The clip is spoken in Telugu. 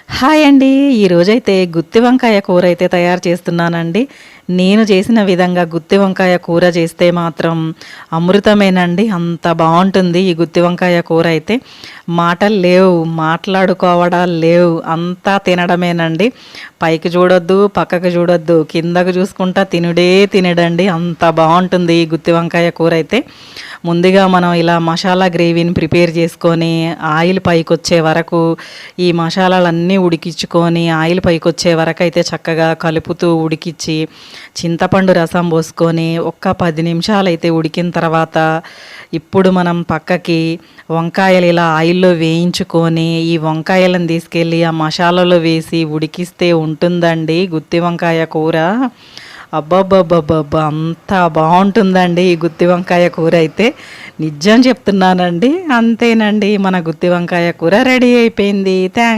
హాయ్ అండి. ఈరోజైతే గుత్తి వంకాయ కూర అయితే తయారు చేస్తున్నానండి. నేను చేసిన విధంగా గుత్తి వంకాయ కూర చేస్తే మాత్రం అమృతమేనండి. అంత బావుంటుంది ఈ గుత్తి వంకాయ కూర అయితే. మాటలు లేవు, మాట్లాడుకోవడాలు లేవు. అంతా తినడమేనండి. పైకి చూడొద్దు, పక్కకు చూడొద్దు, కిందకు చూసుకుంటా తినుడే తినడండి. అంత బావుంటుంది ఈ గుత్తి వంకాయ కూర అయితే. ముందుగా మనం ఇలా మసాలా గ్రేవీని ప్రిపేర్ చేసుకొని ఆయిల్ పైకొచ్చే వరకు ఈ మసాలాలన్నీ ఉడికించుకొని ఆయిల్ పైకొచ్చే వరకు అయితే చక్కగా కలుపుతూ ఉడికిచ్చి చింతపండు రసం పోసుకొని ఒక్క 10 నిమిషాలు అయితే ఉడికిన తర్వాత ఇప్పుడు మనం పక్కకి వంకాయలు ఇలా ఆయిల్లో వేయించుకొని ఈ వంకాయలను తీసుకెళ్ళి ఆ మసాలాలో వేసి ఉడికిస్తే ఉంటుందండి గుత్తి వంకాయ కూర. అబ్బబ్బబ్బబ్బబ్బా! అంత బావుంటుందండి ఈ గుత్తి వంకాయ కూర అయితే. నిజం చెప్తున్నానండి. అంతేనండి, మన గుత్తి వంకాయ కూర రెడీ అయిపోయింది.